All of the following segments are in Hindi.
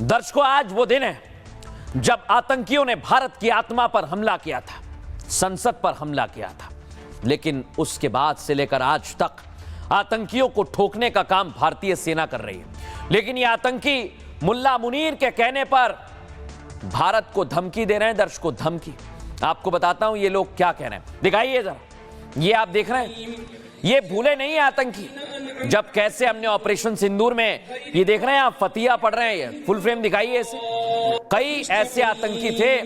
दर्शकों, आज वो दिन है जब आतंकियों ने भारत की आत्मा पर हमला किया था, संसद पर हमला किया था। लेकिन उसके बाद से लेकर आज तक आतंकियों को ठोकने का काम भारतीय सेना कर रही है। लेकिन ये आतंकी मुल्ला मुनीर के कहने पर भारत को धमकी दे रहे हैं। दर्शकों, धमकी आपको बताता हूं ये लोग क्या कह रहे हैं, दिखाइए जरा। ये आप देख रहे हैं, ये भूले नहीं है आतंकी जब कैसे हमने ऑपरेशन सिंदूर में, ये देख रहे हैं आप, फतिया पढ़ रहे हैं। ये फुल फ्रेम दिखाइए इसे। कई ऐसे आतंकी थे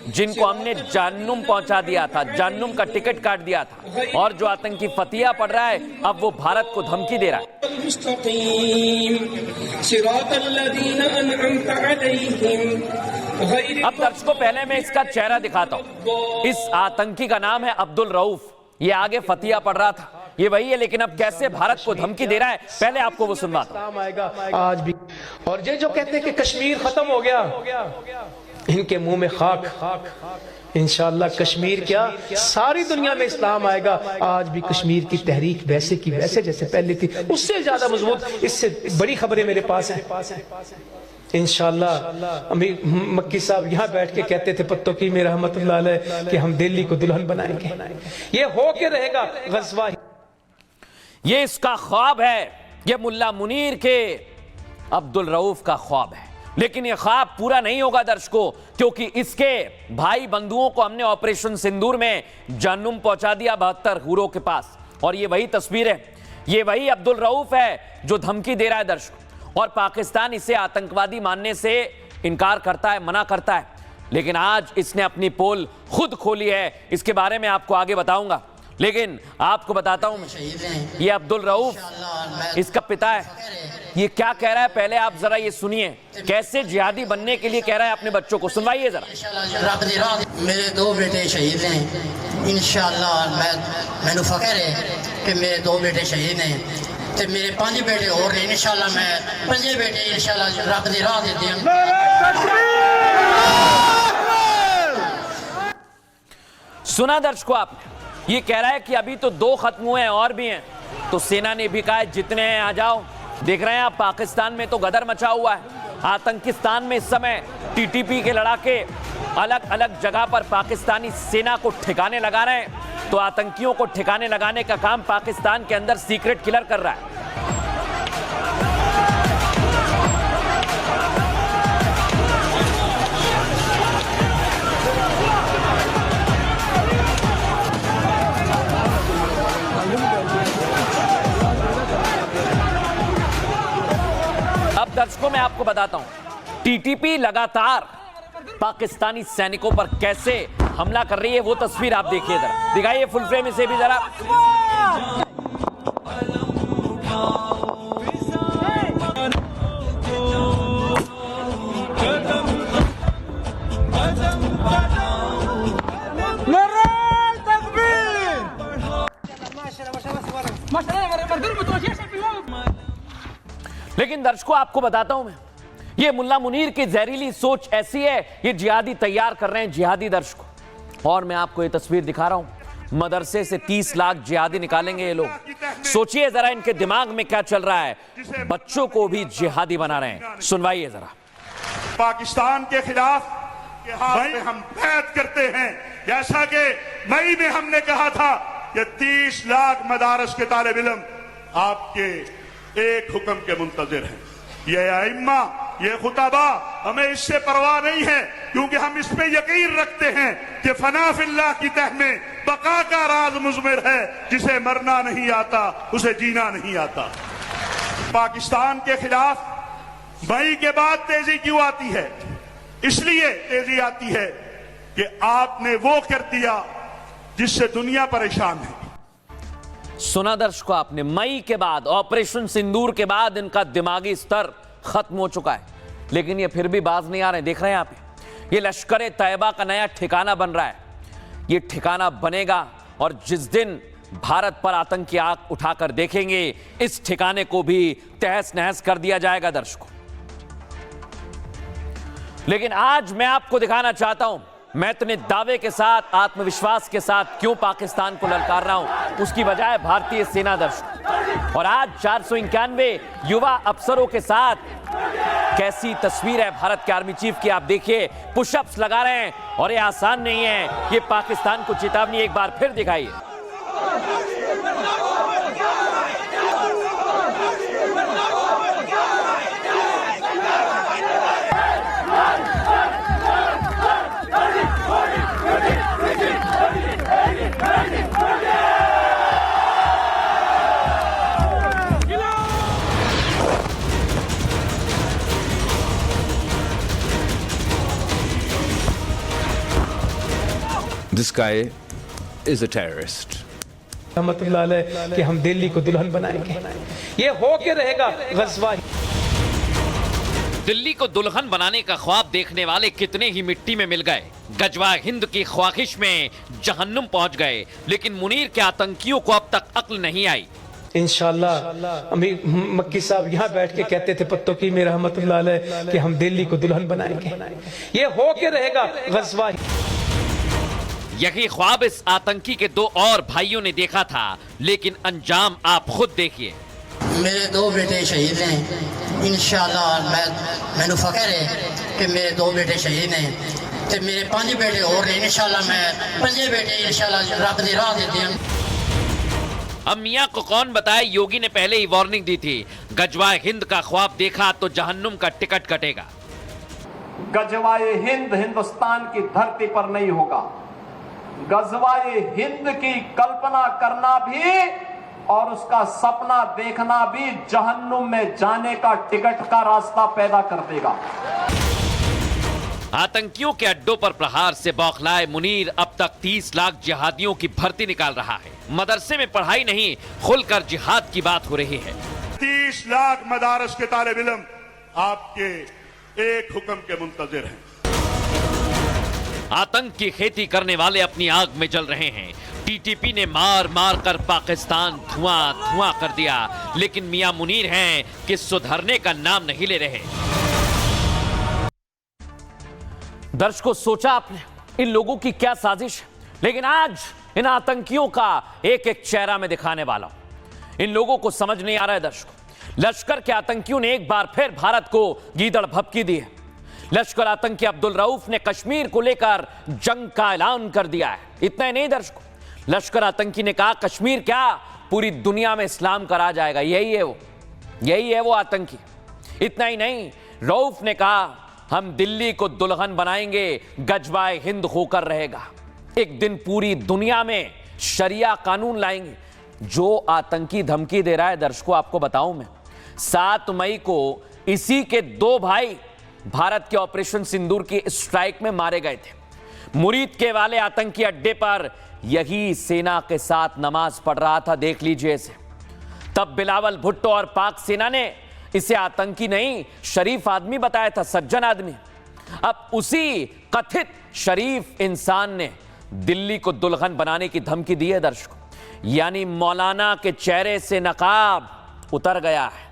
जिनको हमने जहन्नुम पहुंचा दिया था, जहन्नुम का टिकट काट दिया था, और जो आतंकी फतिया पढ़ रहा है अब वो भारत को धमकी दे रहा है। अब दर्शकों, पहले मैं इसका चेहरा दिखाता हूं। इस आतंकी का नाम है अब्दुल रऊफ। ये आगे फतिया पढ़ रहा था, ये वही है, लेकिन अब कैसे भारत को धमकी दे रहा है, पहले आपको वो सुनवाता हूं। आएगा आज भी। और ये जो कहते हैं कि कश्मीर खत्म हो गया, इनके मुंह में खाक। इंशाअल्लाह कश्मीर क्या, सारी दुनिया में इस्लाम आएगा। आज भी कश्मीर की तहरीक वैसे की वैसे जैसे पहले थी, उससे ज्यादा मजबूत। इससे बड़ी खबरें मेरे पास हैं। इंशाअल्लाह अमीर मक्की साहब यहाँ बैठ के कहते थे पत्तों की में रहमतुल्लाह अलैह कि हम दिल्ली को दुल्हन बनाएंगे। ये हो के रहेगा गज़वा। ये इसका ख्वाब है, ये मुल्ला मुनीर के अब्दुल रऊफ का ख्वाब है। लेकिन ये ख्वाब पूरा नहीं होगा दर्शकों, क्योंकि इसके भाई बंधुओं को हमने ऑपरेशन सिंदूर में जहन्नुम पहुंचा दिया 72 हूरों के पास। और ये वही तस्वीर है, ये वही अब्दुल रऊफ है जो धमकी दे रहा है दर्शकों। और पाकिस्तान इसे आतंकवादी मानने से इनकार करता है, मना करता है। लेकिन आज इसने अपनी पोल खुद खोली है, इसके बारे में आपको आगे बताऊंगा। लेकिन आपको बताता हूं, ये अब्दुल रऊफ इसका पिता है। ये क्या कह रहा है, पहले आप जरा ये सुनिए, कैसे जिहादी बनने के लिए कह रहा है अपने बच्चों को, सुनवाइए जरा। मेरे 2 बेटे शहीद हैं, इंशाअल्लाह मैनू फख्र है कि मेरे 2 बेटे शहीद हैं ते मेरे 5 बेटे और ने। इंशाअल्लाह मैं 5 बेटे इंशाअल्लाह रब दी राह दे देंगे। सुना दर्शकों आपने, ये कह रहा है कि अभी तो 2 खत्म हुए हैं और भी हैं। तो सेना ने भी कहा है जितने हैं आ जाओ। देख रहे हैं आप, पाकिस्तान में तो गदर मचा हुआ है। आतंकिस्तान में इस समय टीटीपी के लड़ाके अलग अलग जगह पर पाकिस्तानी सेना को ठिकाने लगा रहे हैं। तो आतंकियों को ठिकाने लगाने का काम पाकिस्तान के अंदर सीक्रेट किलर कर रहा है। अब दर्शकों, मैं आपको बताता हूं टीटीपी लगातार पाकिस्तानी सैनिकों पर कैसे हमला कर रही है, वो तस्वीर आप देखिए जरा, दिखाइए फुल फ्रेम इसे भी जरा। लेकिन दर्शकों, आपको बताता हूं मैं, ये मुल्ला मुनीर की जहरीली सोच ऐसी है, ये जिहादी तैयार कर रहे हैं, जिहादी दर्शकों। और मैं आपको ये तस्वीर दिखा रहा हूं, मदरसे से 30 लाख जिहादी निकालेंगे ये लोग। सोचिए जरा इनके दिमाग में क्या चल रहा है, बच्चों को भी जिहादी बना रहे हैं, सुनवाइए जरा। पाकिस्तान के खिलाफ मई में हम बैत करते हैं, जैसा कि मई में हमने कहा था कि 30 लाख मदारस के तालिब इल्म आपके एक हुक्म के मुंतजिर हैं। ये अइम्मा, ये खुताबा, हमें इससे परवाह नहीं है, क्योंकि हम इस पे यकीन रखते हैं कि फना फिल्लाह की तह में बका का राज मुज़मिर है। जिसे मरना नहीं आता उसे जीना नहीं आता। पाकिस्तान के खिलाफ मई के बाद तेजी क्यों आती है? इसलिए तेजी आती है कि आपने वो कर दिया जिससे दुनिया परेशान है। सुना दर्शकों आपने, मई के बाद, ऑपरेशन सिंदूर के बाद इनका दिमागी स्तर खत्म हो चुका है। लेकिन ये फिर भी बाज नहीं आ रहे। देख रहे हैं आप, ये लश्कर तैयबा का नया ठिकाना बन रहा है। ये ठिकाना बनेगा और जिस दिन भारत पर आतंकी आंख उठाकर देखेंगे, इस ठिकाने को भी तहस नहस कर दिया जाएगा दर्शकों। लेकिन आज मैं आपको दिखाना चाहता हूं, मैं इतने दावे के साथ, आत्मविश्वास के साथ क्यों पाकिस्तान को ललकार रहा हूं, उसकी वजह है भारतीय सेना दर्शकों। और आज 491 युवा अफसरों के साथ कैसी तस्वीर है भारत के आर्मी चीफ की। आप देखिए पुशअप्स लगा रहे हैं और ये आसान नहीं है। ये पाकिस्तान को चेतावनी एक बार फिर दिखाइए। This guy is a terrorist. रहमतुल्लाह अलैह कि हम दिल्ली को दुल्हन बनाएंगे। ये हो के रहेगा गज़वा। दिल्ली को दुल्हन बनाने का ख्वाब देखने वाले कितने ही मिट्टी में मिल गए। गजवा हिंद की ख्वाहिश में जहन्नुम पहुंच गए, लेकिन मुनीर के आतंकियों को अब तक अक्ल नहीं आई। इंशाअल्लाह अमीर मक्की साहब यहाँ बैठ के कहते थे पत्तों की में रहमतुल्लाह अलैह कि हम दिल्ली को दुल्हन बनाएंगे। ये हो के रहेगा गज़वा। यही ख्वाब इस आतंकी के दो और भाइयों ने देखा था, लेकिन अंजाम आप खुद देखिए। मेरे दो बेटे शहीद हैं। इंशाअल्लाह मैनू फख्र है कि मेरे दो बेटे शहीद हैं ते मेरे 5 बेटे और हैं। इंशाअल्लाह मैं 5 बेटे इंशाअल्लाह रब दी राह देते हैं। अब मियाँ को कौन बताए, योगी ने पहले ही वार्निंग दी थी, गजवा हिंद का ख्वाब देखा तो जहन्नुम का टिकट कटेगा। गजवाए हिंद हिंदुस्तान की धरती पर नहीं होगा। गजवाए हिंद की कल्पना करना भी और उसका सपना देखना भी जहन्नुम में जाने का टिकट का रास्ता पैदा कर देगा। आतंकियों के अड्डों पर प्रहार से बौखलाए मुनीर अब तक 30 लाख जिहादियों की भर्ती निकाल रहा है। मदरसे में पढ़ाई नहीं, खुलकर जिहाद की बात हो रही है। 30 लाख मदारस के तालिब इल्म आपके एक हुक्म के मुंतजिर हैं। आतंक की खेती करने वाले अपनी आग में जल रहे हैं। टीटीपी ने मार मार कर पाकिस्तान धुआं धुआं कर दिया, लेकिन मियां मुनीर हैं कि सुधरने का नाम नहीं ले रहे। दर्शकों, सोचा आपने इन लोगों की क्या साजिश है, लेकिन आज इन आतंकियों का एक एक चेहरा में दिखाने वाला हूं। इन लोगों को समझ नहीं आ रहा है दर्शकों। लश्कर के आतंकियों ने एक बार फिर भारत को गीदड़ भभकी दी है। लश्कर आतंकी अब्दुल रऊफ ने कश्मीर को लेकर जंग का ऐलान कर दिया है। इतना ही नहीं दर्शकों, लश्कर आतंकी ने कहा कश्मीर क्या पूरी दुनिया में इस्लाम का राज आएगा। यही है वो आतंकी। इतना ही नहीं, रऊफ ने कहा हम दिल्ली को दुल्हन बनाएंगे, गजवाए हिंद होकर रहेगा। एक दिन पूरी दुनिया में शरिया कानून लाएंगे। जो आतंकी धमकी दे रहा है दर्शकों, आपको बताऊं मैं, 7 मई को इसी के 2 भाई भारत के ऑपरेशन सिंदूर की स्ट्राइक में मारे गए थे। मुरीद के वाले आतंकी अड्डे पर यही सेना के साथ नमाज पढ़ रहा था। देख लीजिए इसे। तब बिलावल भुट्टो और पाक सेना ने इसे आतंकी नहीं, शरीफ आदमी बताया था, सज्जन आदमी। अब उसी कथित शरीफ इंसान ने दिल्ली को दुल्हन बनाने की धमकी दी है दर्शकों। यानी मौलाना के चेहरे से नकाब उतर गया है।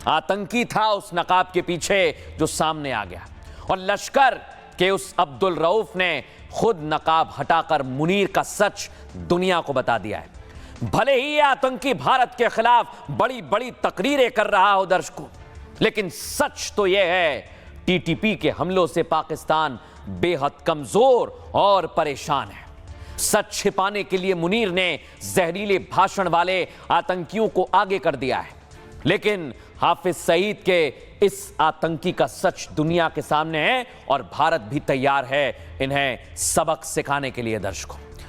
आतंकी था उस नकाब के पीछे जो सामने आ गया। और लश्कर के उस अब्दुल रऊफ ने खुद नकाब हटाकर मुनीर का सच दुनिया को बता दिया है। भले ही यह आतंकी भारत के खिलाफ बड़ी बड़ी तकरीरें कर रहा हो दर्शकों, लेकिन सच तो यह है टीटीपी के हमलों से पाकिस्तान बेहद कमजोर और परेशान है। सच छिपाने के लिए मुनीर ने जहरीले भाषण वाले आतंकियों को आगे कर दिया है, लेकिन हाफिज सईद के इस आतंकी का सच दुनिया के सामने है और भारत भी तैयार है इन्हें सबक सिखाने के लिए दर्शकों।